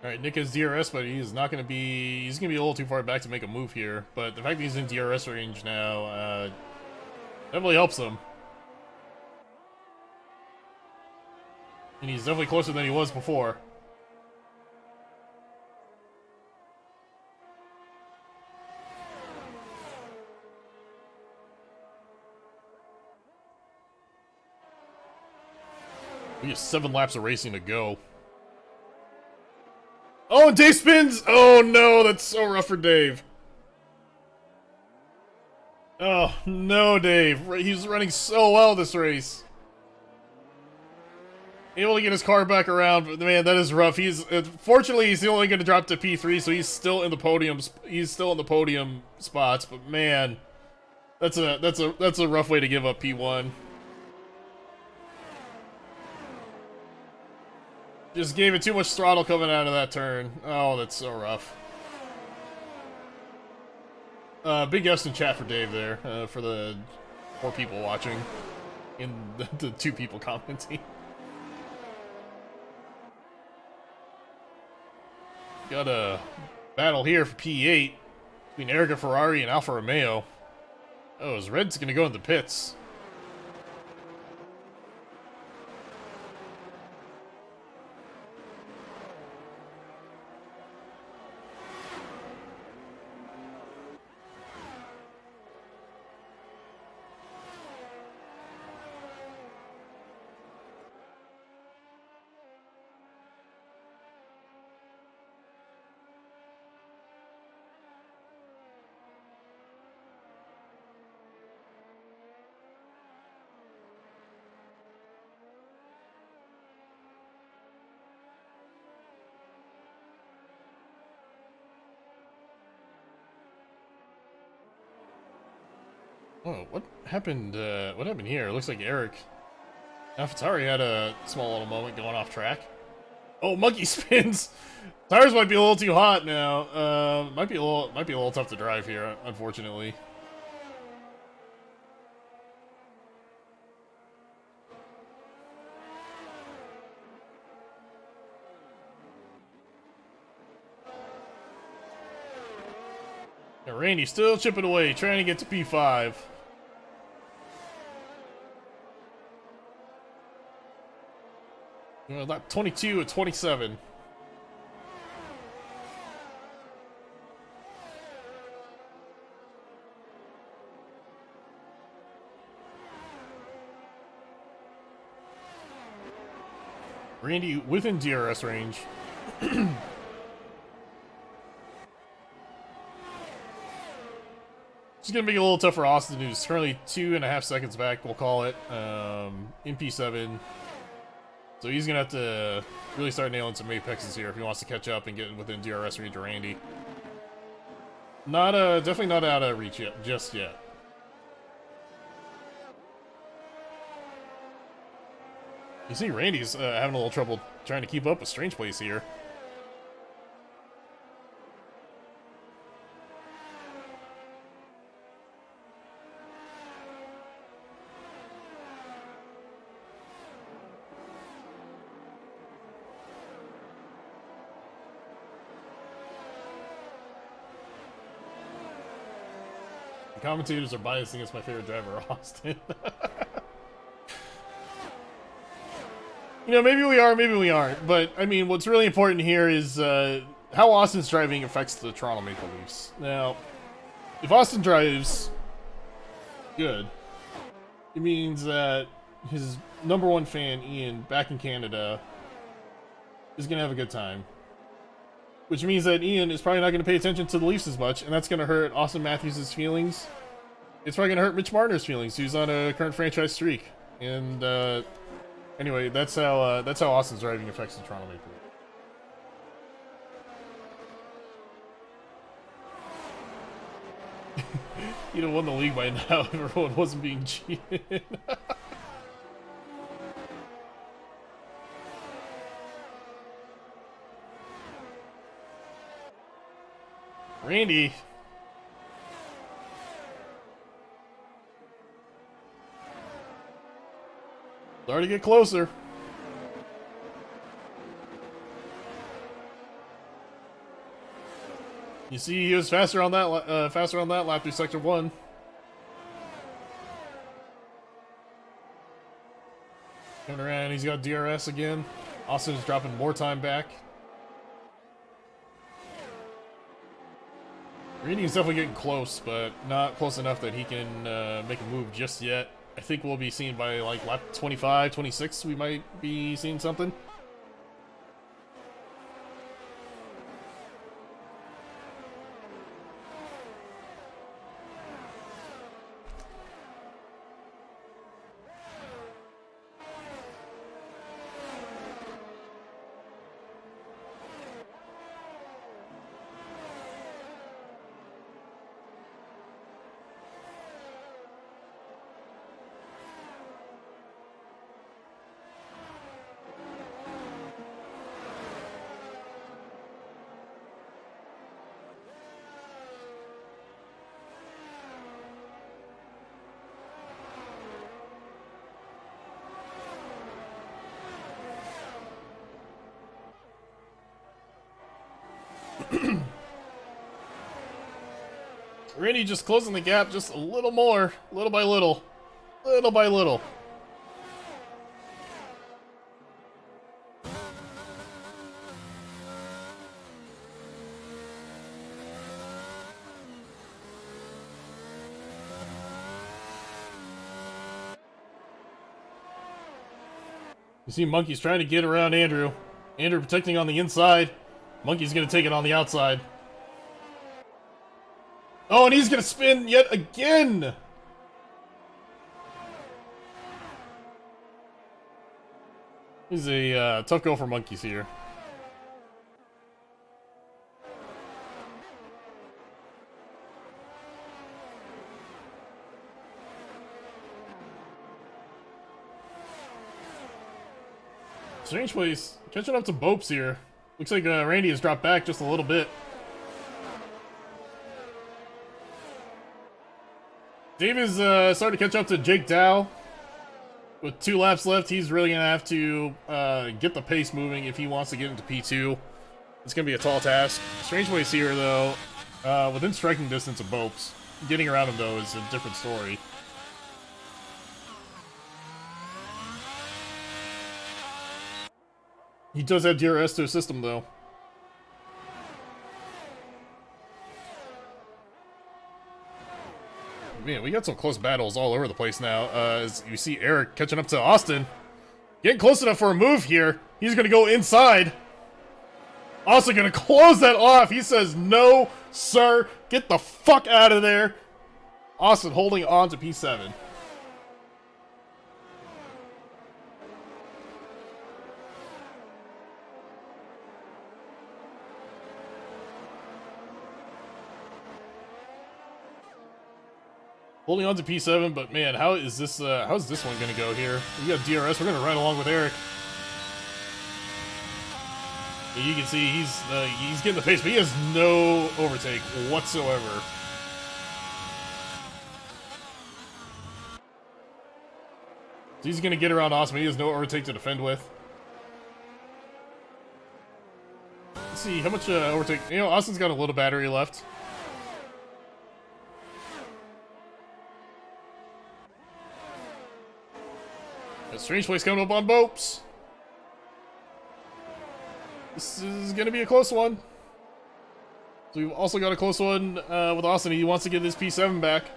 Alright, Nick has DRS, but he's not going to be... He's going to be a little too far back to make a move here. But the fact that he's in DRS range now, definitely helps him. And he's definitely closer than he was before. We have 7 laps of racing to go. Oh, Dave spins! Oh no, that's so rough for Dave. Oh, no, Dave. He's running so well this race. able to get his car back around, but man, that is rough. Fortunately he's only going to drop to P3, so he's still in the podium. He's still in the podium spots, but man, that's a rough way to give up P1. Just gave it too much throttle coming out of that turn. Oh, that's so rough. Big F's in chat for Dave there, for the 4 people watching, and the 2 people commenting. Got a battle here for P8 between Erica Ferrari and Alfa Romeo. Oh, is Red's gonna go in the pits? Oh, what happened? What happened here? It looks like Eric AlphaTauri had a small little moment going off track. Oh, monkey spins. Tires might be a little too hot now. Might be a little tough to drive here, unfortunately. Yeah, Randy still chipping away, trying to get to P5. Lap 22 at 27. Randy within DRS range. It's gonna make it a little tough for Austin, who's currently 2.5 seconds back, we'll call it, in P7. So he's gonna have to really start nailing some apexes here if he wants to catch up and get within DRS range of Randy. Definitely not out of reach yet, just yet. You see Randy's having a little trouble trying to keep up with Strange Place here. The commentators are biased against my favorite driver, Austin. You know, maybe we are, maybe we aren't. But, I mean, what's really important here is how Austin's driving affects the Toronto Maple Leafs. Now, if Austin drives good, it means that his #1 fan, Ian, back in Canada, is going to have a good time. Which means that Ian is probably not going to pay attention to the Leafs as much, and that's going to hurt Austin Matthews' feelings. It's probably going to hurt Mitch Marner's feelings, who's on a current franchise streak. And, anyway, that's how Austin's driving affects the Toronto Maple Leafs. You'd have won the league by now if everyone wasn't being cheated. Randy. Starting to get closer. You see, he was faster on that lap through sector 1. Coming around, he's got DRS again. Austin is dropping more time back. Randy's definitely getting close, but not close enough that he can make a move just yet. I think we'll be seeing by like lap 25, 26, we might be seeing something. Randy just closing the gap just a little more, little by little, little by little. You see Monkey's trying to get around Andrew. Andrew protecting on the inside. Monkey's gonna take it on the outside. Oh, and he's gonna spin yet again! He's a tough go for Monkeys here. Strange place. Catching up to Bopes here. Looks like Randy has dropped back just a little bit. Dave is starting to catch up to Jake Dow. With 2 laps left, he's really going to have to get the pace moving if he wants to get into P2. It's going to be a tall task. Strange place here, though. Within striking distance of Bopes. Getting around him, though, is a different story. He does have DRS to assist him, though. Man, we got some close battles all over the place now. As you see Eric catching up to Austin. Getting close enough for a move here. He's going to go inside. Austin going to close that off. He says, no, sir. Get the fuck out of there. Austin holding on to P7. Holding on to P7, but man, how's this one gonna go here? We got DRS, we're gonna ride along with Eric. You can see he's getting the pace, but he has no overtake whatsoever. So he's gonna get around Austin, he has no overtake to defend with. Let's see, how much overtake? You know, Austin's got a little battery left. A strange place coming up on Bopes. This is going to be a close one. So we've also got a close one with Austin. He wants to get his P7 back.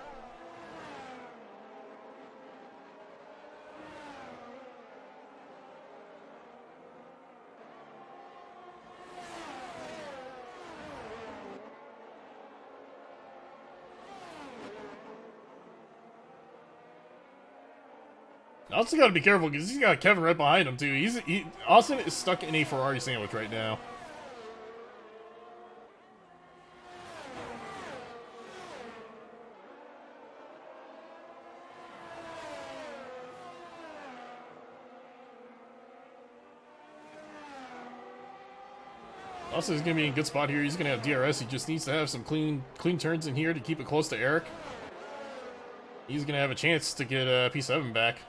Also got to be careful because he's got Kevin right behind him too. Austin is stuck in a Ferrari sandwich right now. Austin's gonna be in a good spot here. He's gonna have DRS. He just needs to have some clean turns in here to keep it close to Eric. He's gonna have a chance to get P7 back.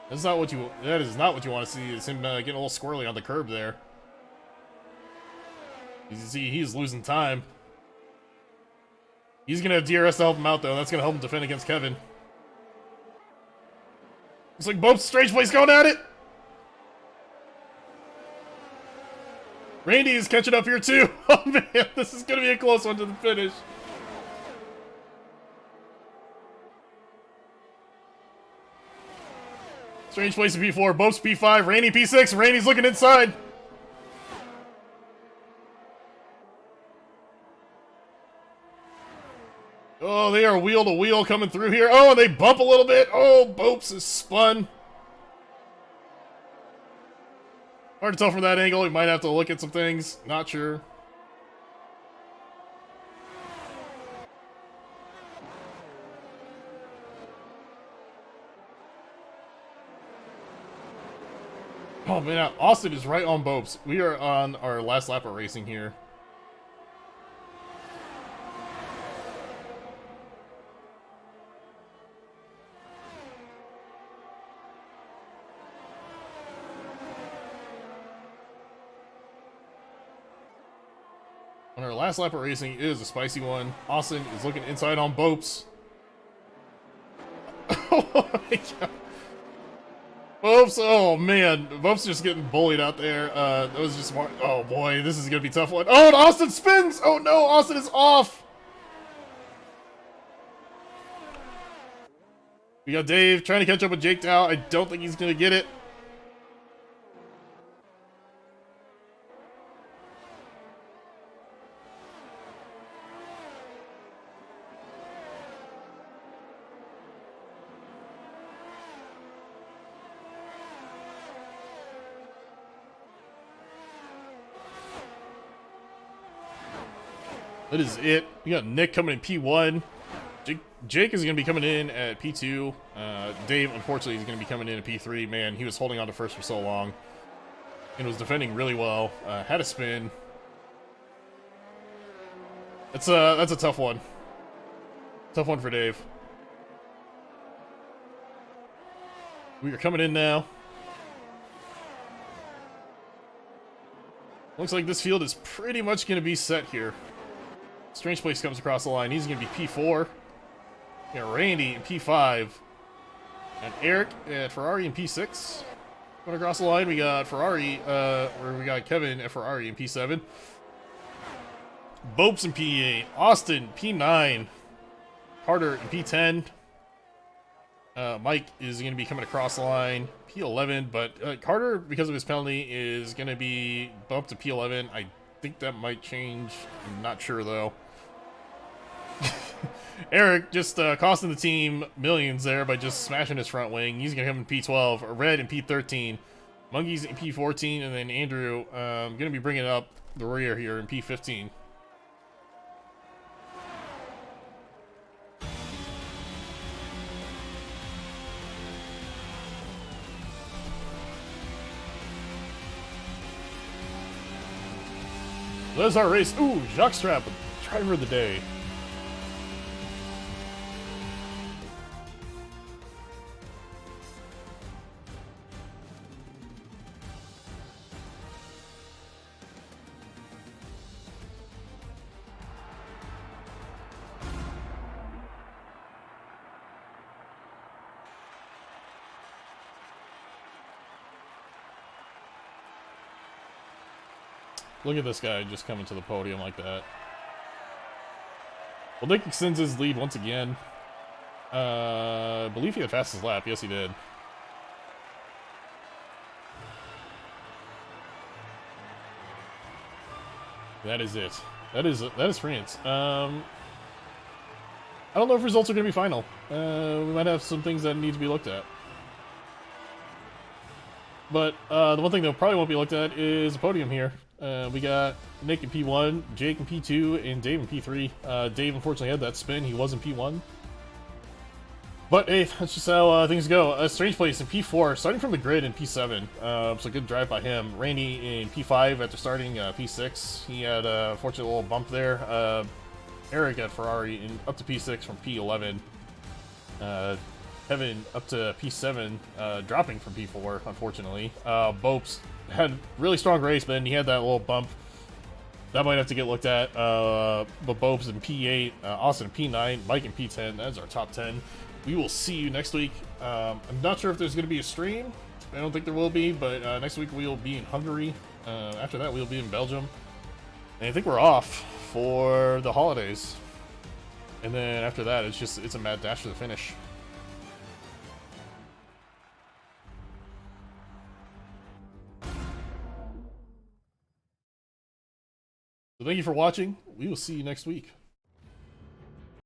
That is not what you want to see, is him getting a little squirrely on the curb there. You can see he's losing time. He's gonna have DRS to help him out though. That's gonna help him defend against Kevin. Looks like both strange place going at it. Randy is catching up here too. Oh man, this is gonna be a close one to the finish. Strange place to P4, Bopes P5, Randy P6, Randy's looking inside. Oh, they are wheel to wheel coming through here. Oh, and they bump a little bit. Oh, Bopes is spun. Hard to tell from that angle. We might have to look at some things. Not sure. Oh man, Austin is right on Bopes. We are on our last lap of racing here. on our last lap of racing is a spicy one. Austin is looking inside on Bopes. Oh my god. Bopes, oh man. Bopes just getting bullied out there. That was just more. Oh boy, this is gonna be a tough one. Oh, and Austin spins! Oh no, Austin is off! We got Dave trying to catch up with Jake now. I don't think he's gonna get it. That is it. We got Nick coming in P1. Jake is going to be coming in at P2. Dave, unfortunately, is going to be coming in at P3. Man, he was holding on to first for so long. And was defending really well. Had a spin. That's a tough one. Tough one for Dave. We are coming in now. Looks like this field is pretty much going to be set here. Strange Place comes across the line. He's going to be P4. We got Randy in P5. And Eric at Ferrari in P6. Going across the line, we got Ferrari, we got Kevin at Ferrari in P7. Bopes in P8. Austin, P9. Carter in P10. Mike is going to be coming across the line, P11. But Carter, because of his penalty, is going to be bumped to P11. I think that might change. I'm not sure, though. Eric just costing the team millions there by just smashing his front wing. He's going to come in P12. Red in P13. Monkey's in P14. And then Andrew going to be bringing up the rear here in P15. There's our race. Ooh, Jockstrap, driver of the day. Look at this guy just coming to the podium like that. Well, Nick extends his lead once again. I believe he had fastest lap. Yes, he did. That is it. That is France. I don't know if results are going to be final. We might have some things that need to be looked at. But the one thing that probably won't be looked at is the podium here. We got Nick in P1, Jake in P2, and Dave in P3. Dave unfortunately had that spin. He was in P1. But hey, that's just how things go. Strange Place in P4, starting from the grid in P7. So good drive by him. Randy in P5 after starting P6. He had a fortunate little bump there. Eric at Ferrari in up to P6 from P11. Kevin up to P7, dropping from P4, unfortunately. Bopes had really strong race, but then he had that little bump. That might have to get looked at. But Bopes in P8, Austin in P9, Mike in P10. That's our top 10. We will see you next week. I'm not sure if there's going to be a stream. I don't think there will be, but next week we will be in Hungary. After that, we'll be in Belgium. And I think we're off for the holidays. And then after that, it's a mad dash to the finish. So thank you for watching. We will see you next week.